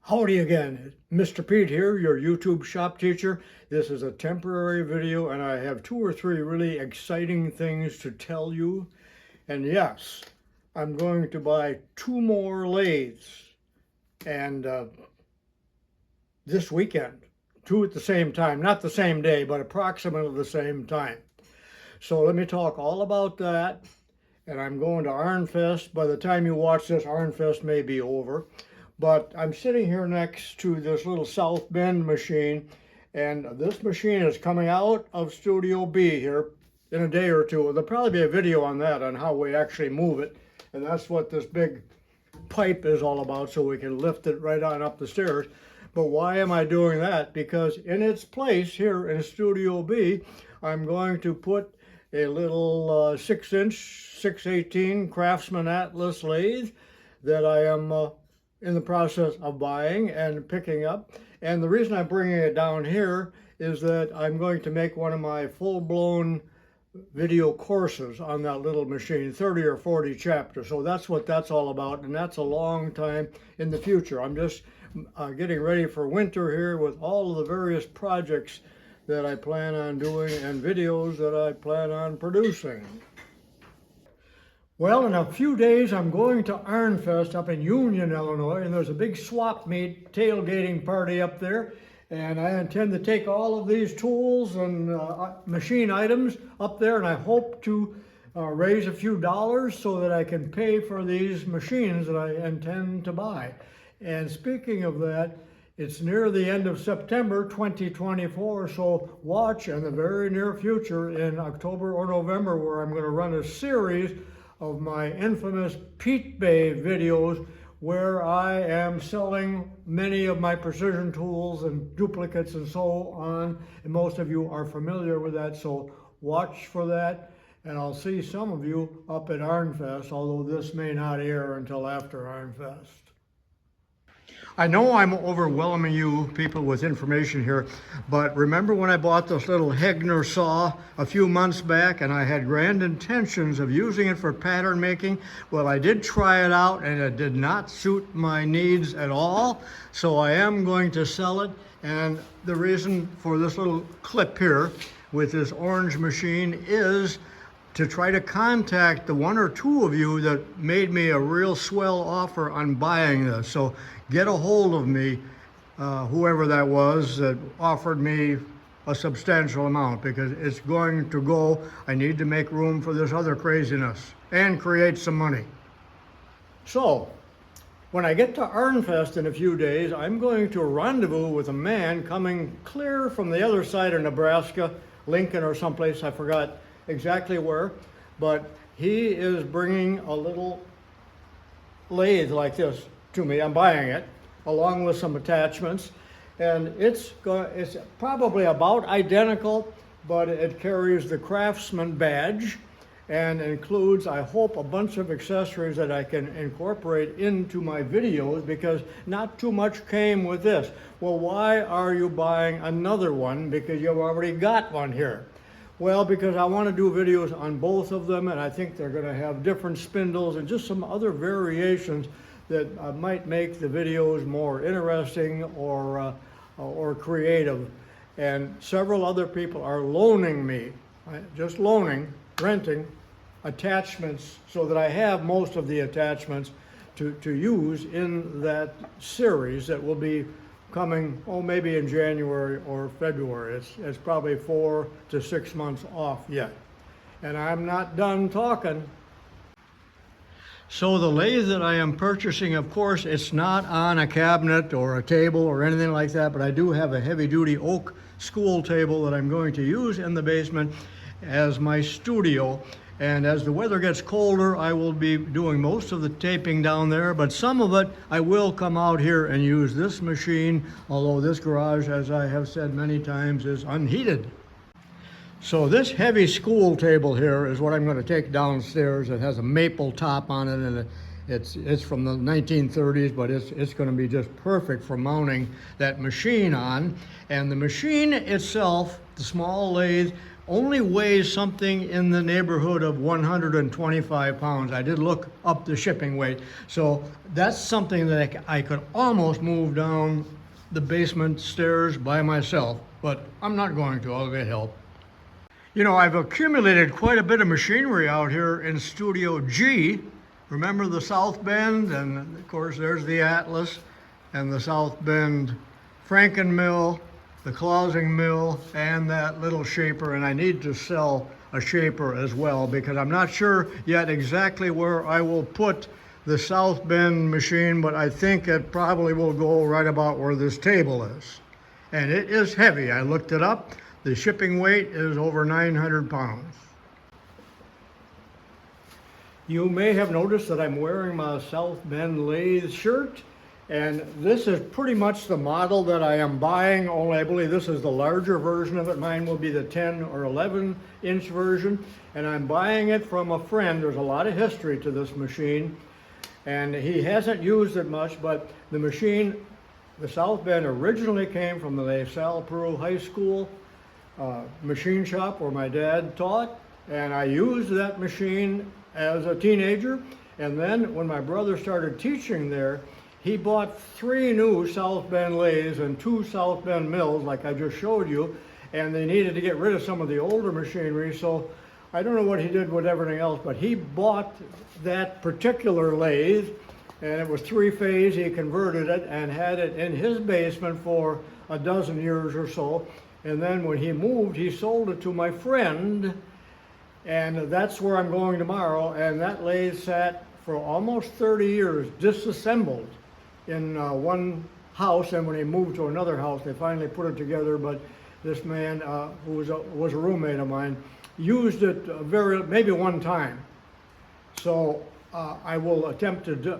Howdy again, Mr. Pete here, your YouTube shop teacher. This is a temporary video and I have 2 or 3 really exciting things to tell you. And yes, I'm going to buy 2 more lathes and this weekend, 2 at the same time, not the same day, but approximately the same time. So let me talk all about that. And I'm going to Ironfest. By the time you watch this, Ironfest may be over. But I'm sitting here next to this little South Bend machine, and this machine is coming out of Studio B here in a day or two. There'll probably be a video on that, on how we actually move it, and that's what this big pipe is all about, so we can lift it right on up the stairs. But why am I doing that? Because in its place here in Studio B, I'm going to put a little 6-inch 618 Craftsman Atlas lathe that I am in the process of buying and picking up. And the reason I'm bringing it down here is that I'm going to make one of my full-blown video courses on that little machine, 30 or 40 chapters. So that's what that's all about, and that's a long time in the future. I'm just getting ready for winter here with all of the various projects that I plan on doing and videos that I plan on producing. Well, in a few days, I'm going to Ironfest up in Union, Illinois, and there's a big swap meet tailgating party up there. And I intend to take all of these tools and machine items up there, and I hope to raise a few dollars so that I can pay for these machines that I intend to buy. And speaking of that, it's near the end of September 2024, so watch in the very near future in October or November where I'm going to run a series of my infamous Pete Bay videos where I am selling many of my precision tools and duplicates and so on, and most of you are familiar with that, so watch for that, and I'll see some of you up at Ironfest, although this may not air until after Ironfest. I know I'm overwhelming you people with information here, but remember when I bought this little Hegner saw a few months back and I had grand intentions of using it for pattern making? Well, I did try it out and it did not suit my needs at all, so I am going to sell it. And the reason for this little clip here with this orange machine is to try to contact the 1 or 2 of you that made me a real swell offer on buying this. So get a hold of me, whoever that was that offered me a substantial amount, because it's going to go. I need to make room for this other craziness and create some money. So when I get to Ironfest in a few days, I'm going to rendezvous with a man coming clear from the other side of Nebraska, Lincoln or someplace, I forgot exactly where, but he is bringing a little lathe like this to me. I'm buying it along with some attachments, and it's probably about identical, but it carries the Craftsman badge and includes, I hope, a bunch of accessories that I can incorporate into my videos, because not too much came with this. Well, why are you buying another one? Because you've already got one here. Well, because I want to do videos on both of them, and I think they're going to have different spindles and just some other variations that might make the videos more interesting or creative. And several other people are loaning me, just loaning, renting attachments, so that I have most of the attachments to use in that series that will be coming, maybe in January or February. It's probably 4 to 6 months off yet. And I'm not done talking. So the lathe that I am purchasing, of course, it's not on a cabinet or a table or anything like that, but I do have a heavy-duty oak school table that I'm going to use in the basement as my studio. And as the weather gets colder, I will be doing most of the taping down there, but some of it I will come out here and use this machine, although this garage, as I have said many times, is unheated. So this heavy school table here is what I'm going to take downstairs. It has a maple top on it, and it's from the 1930s, but it's going to be just perfect for mounting that machine on. And the machine itself the small lathe only weighs something in the neighborhood of 125 pounds. I did look up the shipping weight. So that's something that I could almost move down the basement stairs by myself, but I'm not going to. I'll get help. You know, I've accumulated quite a bit of machinery out here in Studio G. Remember the South Bend? And of course, there's the Atlas and the South Bend Franken mill, the closing mill, and that little shaper. And I need to sell a shaper as well because I'm not sure yet exactly where I will put the South Bend machine, but I think it probably will go right about where this table is. And it is heavy. I looked it up. The shipping weight is over 900 pounds. You may have noticed that I'm wearing my South Bend lathe shirt, and this is pretty much the model that I am buying, only I believe this is the larger version of it. Mine will be the 10 or 11 inch version, and I'm buying it from a friend. There's a lot of history to this machine, and he hasn't used it much, but the machine, the South Bend, originally came from the LaSalle Peru High School machine shop where my dad taught, and I used that machine as a teenager. And then when my brother started teaching there, he bought 3 new South Bend lathes and 2 South Bend mills like I just showed you, and they needed to get rid of some of the older machinery. So I don't know what he did with everything else, but he bought that particular lathe, and it was 3-phase. He converted it and had it in his basement for a dozen years or so. And then when he moved, he sold it to my friend, and that's where I'm going tomorrow. And that lathe sat for almost 30 years disassembled in one house, and when he moved to another house, they finally put it together. But this man, who was a roommate of mine, used it maybe one time. So I will attempt to,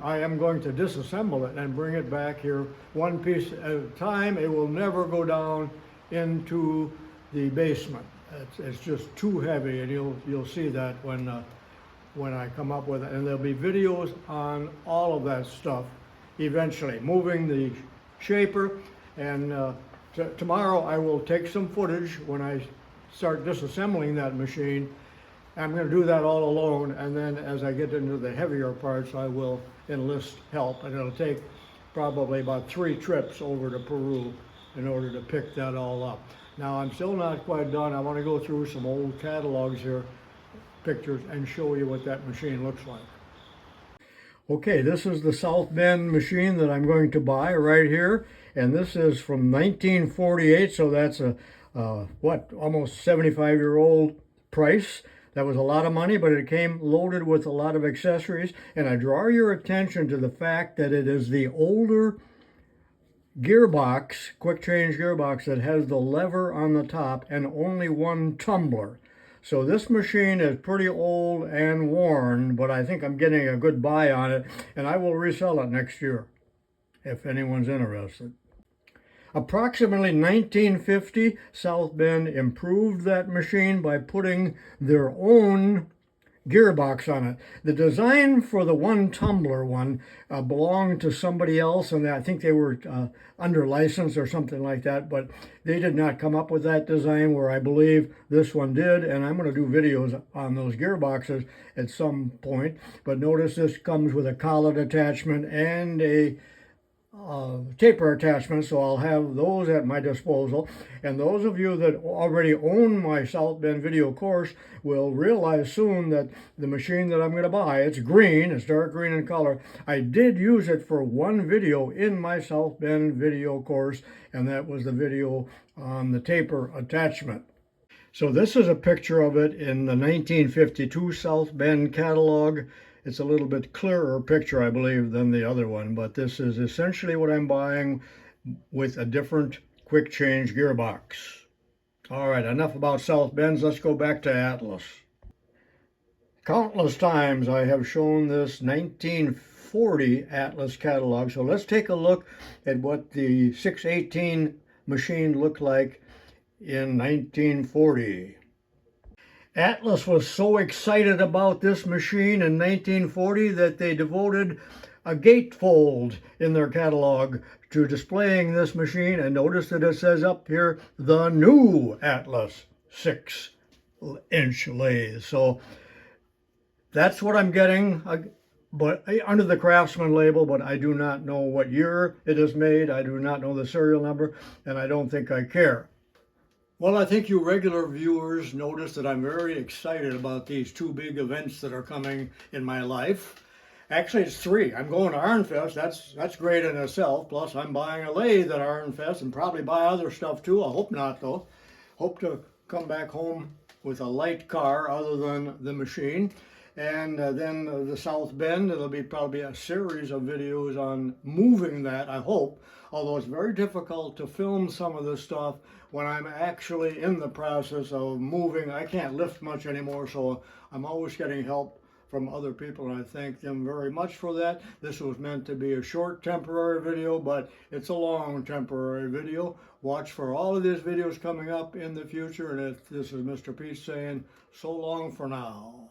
I am going to disassemble it and bring it back here one piece at a time. It will never go down into the basement. It's just too heavy, and you'll see that when I come up with it. And there'll be videos on all of that stuff eventually, moving the shaper. And tomorrow I will take some footage when I start disassembling that machine. I'm going to do that all alone, and then as I get into the heavier parts, I will enlist help, and it'll take probably about 3 trips over to Peru in order to pick that all up. Now, I'm still not quite done. I want to go through some old catalogs here, pictures, and show you what that machine looks like. Okay, this is the South Bend machine that I'm going to buy right here, and this is from 1948, so that's a almost 75-year-old price. That was a lot of money, but it came loaded with a lot of accessories. And I draw your attention to the fact that it is the older gearbox, quick change gearbox, that has the lever on the top and only 1 tumbler. So this machine is pretty old and worn, but I think I'm getting a good buy on it, and I will resell it next year if anyone's interested. Approximately 1950, South Bend improved that machine by putting their own gearbox on it. The design for the 1 tumbler one belonged to somebody else, and I think they were under license or something like that, but they did not come up with that design, where I believe this one did, and I'm going to do videos on those gearboxes at some point. But notice this comes with a collet attachment and a taper attachment, so I'll have those at my disposal. And those of you that already own my South Bend video course will realize soon that the machine that I'm going to buy, it's green, it's dark green in color. I did use it for 1 video in my South Bend video course, and that was the video on the taper attachment. So this is a picture of it in the 1952 South Bend catalog. It's a little bit clearer picture, I believe, than the other one, but this is essentially what I'm buying with a different quick change gearbox. All right, enough about South Bends. Let's go back to Atlas. Countless times I have shown this 1940 Atlas catalog, so let's take a look at what the 618 machine looked like in 1940. Atlas was so excited about this machine in 1940 that they devoted a gatefold in their catalog to displaying this machine. And notice that it says up here, the new Atlas 6-inch lathe. So that's what I'm getting, but under the Craftsman label, but I do not know what year it is made. I do not know the serial number, and I don't think I care. Well, I think you regular viewers notice that I'm very excited about these two big events that are coming in my life. Actually, it's three. I'm going to Ironfest. That's great in itself. Plus, I'm buying a lathe at Ironfest and probably buy other stuff too. I hope not, though. Hope to come back home with a light car other than the machine. And then the South Bend, it'll be probably a series of videos on moving that, I hope. Although it's very difficult to film some of this stuff when I'm actually in the process of moving. I can't lift much anymore, so I'm always getting help from other people, and I thank them very much for that. This was meant to be a short temporary video, but it's a long temporary video. Watch for all of these videos coming up in the future, and this is Mr. Pete saying so long for now.